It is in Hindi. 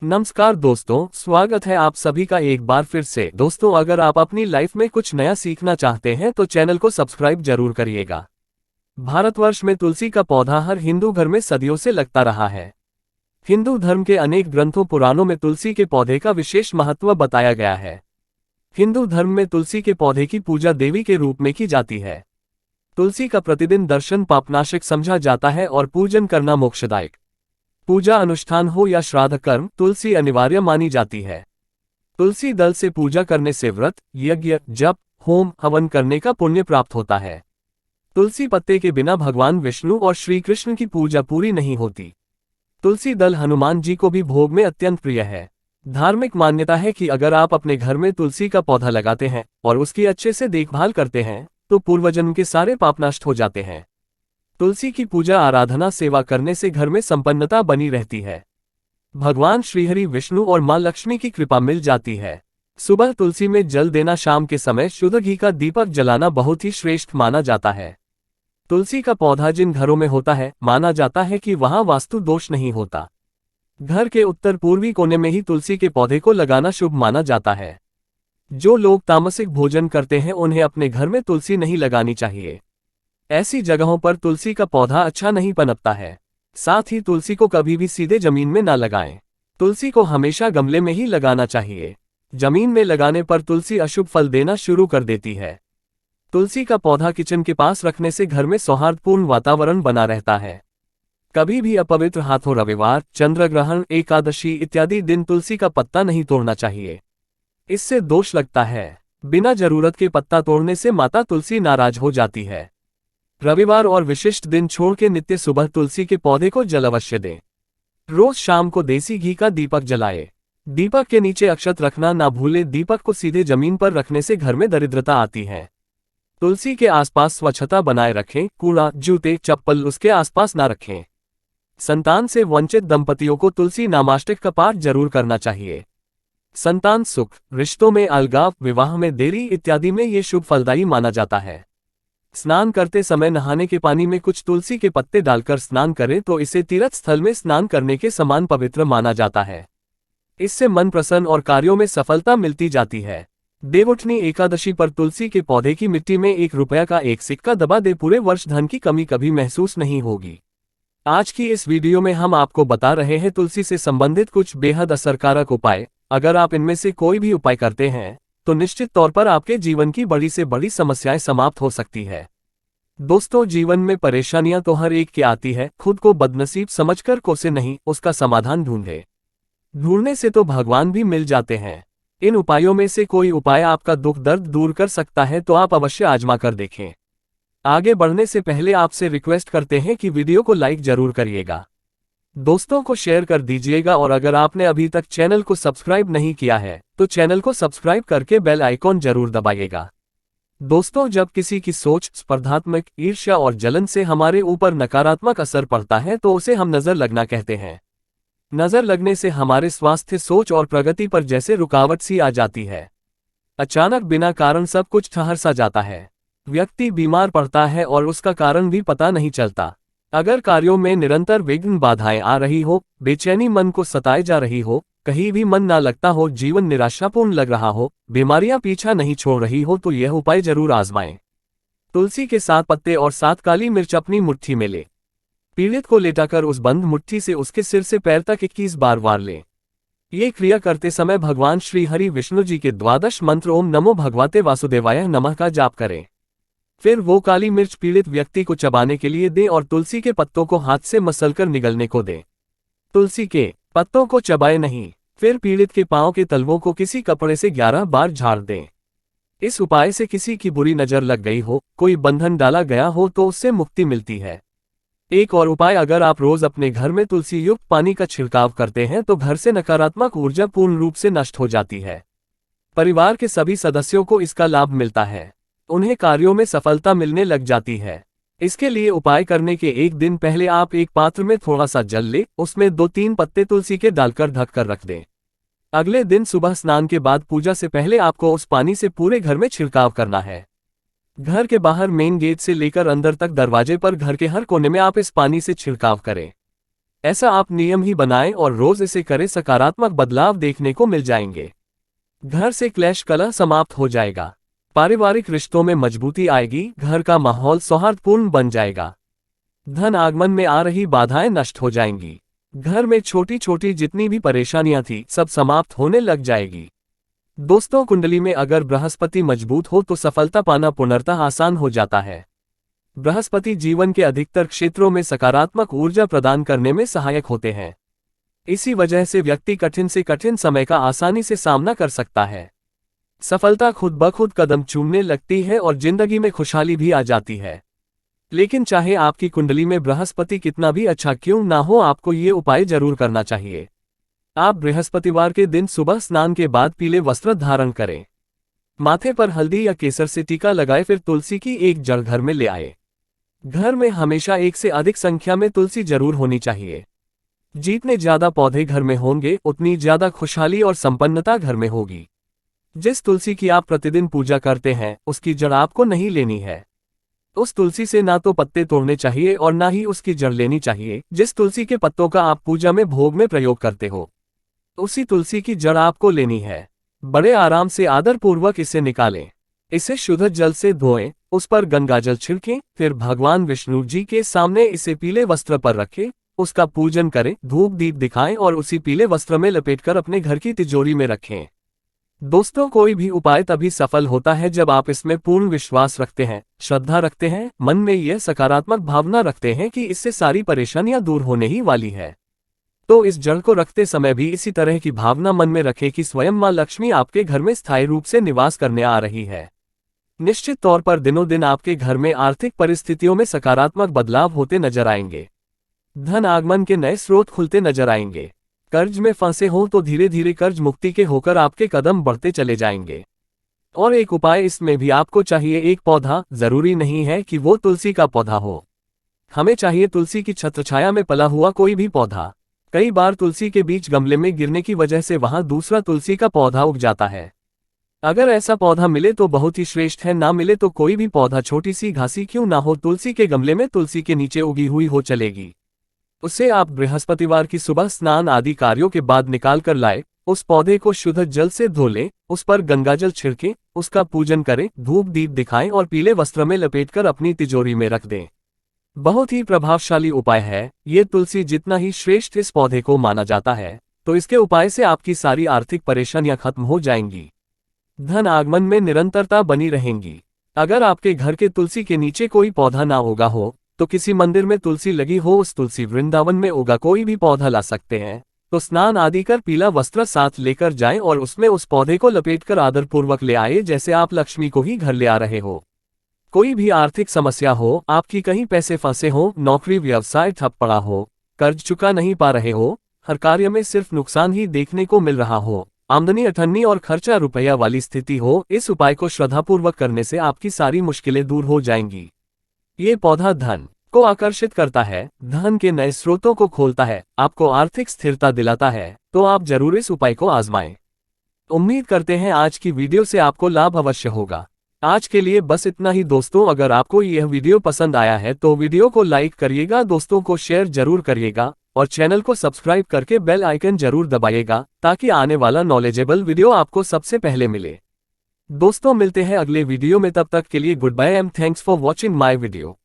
नमस्कार दोस्तों, स्वागत है आप सभी का एक बार फिर से। दोस्तों, अगर आप अपनी लाइफ में कुछ नया सीखना चाहते हैं तो चैनल को सब्सक्राइब जरूर करिएगा। भारतवर्ष में तुलसी का पौधा हर हिंदू घर में सदियों से लगता रहा है। हिंदू धर्म के अनेक ग्रंथों पुराणों में तुलसी के पौधे का विशेष महत्व बताया गया है। हिंदू धर्म में तुलसी के पौधे की पूजा देवी के रूप में की जाती है। तुलसी का प्रतिदिन दर्शन पापनाशक समझा जाता है और पूजन करना मोक्षदायक। पूजा अनुष्ठान हो या श्राद्ध कर्म, तुलसी अनिवार्य मानी जाती है। तुलसी दल से पूजा करने से व्रत, यज्ञ, जप, होम, हवन करने का पुण्य प्राप्त होता है। तुलसी पत्ते के बिना भगवान विष्णु और श्री कृष्ण की पूजा पूरी नहीं होती। तुलसी दल हनुमान जी को भी भोग में अत्यंत प्रिय है। धार्मिक मान्यता है कि अगर आप अपने घर में तुलसी का पौधा लगाते हैं और उसकी अच्छे से देखभाल करते हैं तो पूर्वजन्म के सारे पाप नष्ट हो जाते हैं। तुलसी की पूजा आराधना सेवा करने से घर में संपन्नता बनी रहती है। भगवान श्रीहरि विष्णु और मां लक्ष्मी की कृपा मिल जाती है। सुबह तुलसी में जल देना, शाम के समय शुद्ध घी का दीपक जलाना बहुत ही श्रेष्ठ माना जाता है। तुलसी का पौधा जिन घरों में होता है, माना जाता है कि वहां वास्तु दोष नहीं होता। घर के उत्तर पूर्वी कोने में ही तुलसी के पौधे को लगाना शुभ माना जाता है। जो लोग तामसिक भोजन करते हैं उन्हें अपने घर में तुलसी नहीं लगानी चाहिए। ऐसी जगहों पर तुलसी का पौधा अच्छा नहीं पनपता है। साथ ही तुलसी को कभी भी सीधे जमीन में ना लगाएं। तुलसी को हमेशा गमले में ही लगाना चाहिए। जमीन में लगाने पर तुलसी अशुभ फल देना शुरू कर देती है। तुलसी का पौधा किचन के पास रखने से घर में सौहार्दपूर्ण वातावरण बना रहता है। कभी भी अपवित्र हाथों रविवार, चंद्र ग्रहण, एकादशी इत्यादि दिन तुलसी का पत्ता नहीं तोड़ना चाहिए। इससे दोष लगता है। बिना जरूरत के पत्ता तोड़ने से माता तुलसी नाराज हो जाती है। रविवार और विशिष्ट दिन छोड़ के नित्य सुबह तुलसी के पौधे को जल अवश्य दें। रोज शाम को देसी घी का दीपक जलाए। दीपक के नीचे अक्षत रखना ना भूले। दीपक को सीधे जमीन पर रखने से घर में दरिद्रता आती है। तुलसी के आसपास स्वच्छता बनाए रखें। कूड़ा, जूते, चप्पल उसके आसपास ना रखें। संतान से वंचित दंपतियों को तुलसी नामाष्टक का पाठ जरूर करना चाहिए। संतान सुख, रिश्तों में अलगाव, विवाह में देरी इत्यादि में ये शुभ फलदायी माना जाता है। स्नान करते समय नहाने के पानी में कुछ तुलसी के पत्ते डालकर स्नान करें तो इसे तीर्थ स्थल में स्नान करने के समान पवित्र माना जाता है। इससे मन प्रसन्न और कार्यों में सफलता मिलती जाती है। देवउठनी एकादशी पर तुलसी के पौधे की मिट्टी में ₹1 का एक सिक्का दबा दे, पूरे वर्ष धन की कमी कभी महसूस नहीं होगी। आज की इस वीडियो में हम आपको बता रहे हैं तुलसी से संबंधित कुछ बेहद असरकारक उपाय। अगर आप इनमें से कोई भी उपाय करते हैं तो निश्चित तौर पर आपके जीवन की बड़ी से बड़ी समस्याएं समाप्त हो सकती है। दोस्तों, जीवन में परेशानियां तो हर एक की आती है। खुद को बदनसीब समझकर कोसे नहीं, उसका समाधान ढूंढे। ढूंढने से तो भगवान भी मिल जाते हैं। इन उपायों में से कोई उपाय आपका दुख दर्द दूर कर सकता है तो आप अवश्य आजमा कर देखें। आगे बढ़ने से पहले आपसे रिक्वेस्ट करते हैं कि वीडियो को लाइक जरूर करिएगा, दोस्तों को शेयर कर दीजिएगा और अगर आपने अभी तक चैनल को सब्सक्राइब नहीं किया है तो चैनल को सब्सक्राइब करके बेल आइकॉन जरूर दबाइएगा। दोस्तों, जब किसी की सोच, स्पर्धात्मक, ईर्ष्या और जलन से हमारे ऊपर नकारात्मक असर पड़ता है तो उसे हम नजर लगना कहते हैं। नजर लगने से हमारे स्वास्थ्य, सोच और प्रगति पर जैसे रुकावट सी आ जाती है। अचानक बिना कारण सब कुछ ठहर सा जाता है। व्यक्ति बीमार पड़ता है और उसका कारण भी पता नहीं चलता। अगर कार्यों में निरंतर विघ्न बाधाएं आ रही हो, बेचैनी मन को सताए जा रही हो, कहीं भी मन ना लगता हो, जीवन निराशापूर्ण लग रहा हो, बीमारियां पीछा नहीं छोड़ रही हो तो यह उपाय जरूर आजमाएं। तुलसी के 7 पत्ते और 7 काली मिर्च अपनी मुट्ठी में ले। पीड़ित को लेटाकर उस बंद मुट्ठी से उसके सिर से पैर तक 21 बार वार ले। ये क्रिया करते समय भगवान श्री हरि विष्णु जी के 12 मंत्र ओम नमो भगवते वासुदेवाय नमः का जाप करें। फिर वो काली मिर्च पीड़ित व्यक्ति को चबाने के लिए दें और तुलसी के पत्तों को हाथ से मसलकर निगलने को दें। तुलसी के पत्तों को चबाए नहीं। फिर पीड़ित के पांव के तलवों को किसी कपड़े से 11 बार झाड़ दें। इस उपाय से किसी की बुरी नजर लग गई हो, कोई बंधन डाला गया हो तो उससे मुक्ति मिलती है। एक और उपाय, अगर आप रोज अपने घर में तुलसी युक्त पानी का छिड़काव करते हैं तो घर से नकारात्मक ऊर्जा पूर्ण रूप से नष्ट हो जाती है। परिवार के सभी सदस्यों को इसका लाभ मिलता है। उन्हें कार्यों में सफलता मिलने लग जाती है। इसके लिए उपाय करने के एक दिन पहले आप एक पात्र में थोड़ा सा जल ले, उसमें 2-3 पत्ते तुलसी के डालकर ढक कर रख दें। अगले दिन सुबह स्नान के बाद पूजा से पहले आपको उस पानी से पूरे घर में छिड़काव करना है। घर के बाहर मेन गेट से लेकर अंदर तक दरवाजे पर घर के हर कोने में आप इस पानी से छिड़काव करें। ऐसा आप नियम ही बनाएं और रोज इसे करें, सकारात्मक बदलाव देखने को मिल जाएंगे। घर से क्लेश कलह समाप्त हो जाएगा। पारिवारिक रिश्तों में मजबूती आएगी, घर का माहौल सौहार्दपूर्ण बन जाएगा। धन आगमन में आ रही बाधाएं नष्ट हो जाएंगी। घर में छोटी छोटी जितनी भी परेशानियां थी सब समाप्त होने लग जाएगी। दोस्तों, कुंडली में अगर बृहस्पति मजबूत हो तो सफलता पाना पूर्णतः आसान हो जाता है। बृहस्पति जीवन के अधिकतर क्षेत्रों में सकारात्मक ऊर्जा प्रदान करने में सहायक होते हैं। इसी वजह से व्यक्ति कठिन से कठिन समय का आसानी से सामना कर सकता है। सफलता खुद ब खुद कदम चूमने लगती है और जिंदगी में खुशहाली भी आ जाती है। लेकिन चाहे आपकी कुंडली में बृहस्पति कितना भी अच्छा क्यों ना हो, आपको ये उपाय जरूर करना चाहिए। आप बृहस्पतिवार के दिन सुबह स्नान के बाद पीले वस्त्र धारण करें, माथे पर हल्दी या केसर से टीका लगाए, फिर तुलसी की एक जड़ घर में ले आए। घर में हमेशा एक से अधिक संख्या में तुलसी जरूर होनी चाहिए। जितने ज्यादा पौधे घर में होंगे उतनी ज्यादा खुशहाली और संपन्नता घर में होगी। जिस तुलसी की आप प्रतिदिन पूजा करते हैं उसकी जड़ आपको नहीं लेनी है। उस तुलसी से ना तो पत्ते तोड़ने चाहिए और ना ही उसकी जड़ लेनी चाहिए। जिस तुलसी के पत्तों का आप पूजा में भोग में प्रयोग करते हो उसी तुलसी की जड़ आपको लेनी है। बड़े आराम से आदर पूर्वक इसे निकालें, इसे शुद्ध जल से धोएं, उस पर गंगाजल छिड़कें, फिर भगवान विष्णु जी के सामने इसे पीले वस्त्र पर रखें, उसका पूजन करें, धूप दीप दिखाएं और उसी पीले वस्त्र में लपेटकर अपने घर की तिजोरी में रखें। दोस्तों, कोई भी उपाय तभी सफल होता है जब आप इसमें पूर्ण विश्वास रखते हैं, श्रद्धा रखते हैं, मन में यह सकारात्मक भावना रखते हैं कि इससे सारी परेशानियां दूर होने ही वाली है। तो इस जड़ को रखते समय भी इसी तरह की भावना मन में रखें कि स्वयं मां लक्ष्मी आपके घर में स्थायी रूप से निवास करने आ रही है। निश्चित तौर पर दिनों दिन आपके घर में आर्थिक परिस्थितियों में सकारात्मक बदलाव होते नजर आएंगे। धन आगमन के नए स्रोत खुलते नजर आएंगे। कर्ज में फंसे हो तो धीरे धीरे कर्ज मुक्ति के होकर आपके कदम बढ़ते चले जाएंगे। और एक उपाय इसमें भी आपको चाहिए, एक पौधा, जरूरी नहीं है कि वो तुलसी का पौधा हो। हमें चाहिए तुलसी की छत्रछाया में पला हुआ कोई भी पौधा। कई बार तुलसी के बीज गमले में गिरने की वजह से वहां दूसरा तुलसी का पौधा उग जाता है। अगर ऐसा पौधा मिले तो बहुत ही श्रेष्ठ है, ना मिले तो कोई भी पौधा छोटी सी घासी क्यों ना हो, तुलसी के गमले में तुलसी के नीचे उगी हुई हो चलेगी। उसे आप बृहस्पतिवार की सुबह स्नान आदि कार्यों के बाद निकाल कर लाए, उस पौधे को शुद्ध जल से धो लें, उस पर गंगाजल छिड़कें, उसका पूजन करें, धूप दीप दिखाएं और पीले वस्त्र में लपेटकर अपनी तिजोरी में रख दें। बहुत ही प्रभावशाली उपाय है। ये तुलसी जितना ही श्रेष्ठ इस पौधे को माना जाता है, तो इसके उपाय से आपकी सारी आर्थिक परेशानियां खत्म हो जाएंगी। धन आगमन में निरंतरता बनी रहेंगी। अगर आपके घर के तुलसी के नीचे कोई पौधा ना उगा हो तो किसी मंदिर में तुलसी लगी हो, उस तुलसी वृंदावन में उगा कोई भी पौधा ला सकते हैं। तो स्नान आदि कर पीला वस्त्र साथ लेकर जाएं और उसमें उस पौधे को लपेटकर आदरपूर्वक ले आए, जैसे आप लक्ष्मी को ही घर ले आ रहे हो। कोई भी आर्थिक समस्या हो, आपकी कहीं पैसे फंसे हो, नौकरी व्यवसाय ठप पड़ा हो, कर्ज चुका नहीं पा रहे हो, हर कार्य में सिर्फ नुकसान ही देखने को मिल रहा हो, आमदनी अठन्नी और खर्चा रुपया वाली स्थिति हो, इस उपाय को श्रद्धापूर्वक करने से आपकी सारी मुश्किलें दूर हो जाएंगी। ये पौधा धन को आकर्षित करता है, धन के नए स्रोतों को खोलता है, आपको आर्थिक स्थिरता दिलाता है। तो आप जरूर इस उपाय को आजमाएं। उम्मीद करते हैं आज की वीडियो से आपको लाभ अवश्य होगा। आज के लिए बस इतना ही दोस्तों। अगर आपको यह वीडियो पसंद आया है तो वीडियो को लाइक करिएगा, दोस्तों को शेयर जरूर करिएगा और चैनल को सब्सक्राइब करके बेल आइकन जरूर दबाइएगा, ताकि आने वाला नॉलेजेबल वीडियो आपको सबसे पहले मिले। दोस्तों, मिलते हैं अगले वीडियो में, तब तक के लिए goodbye and thanks for watching my video.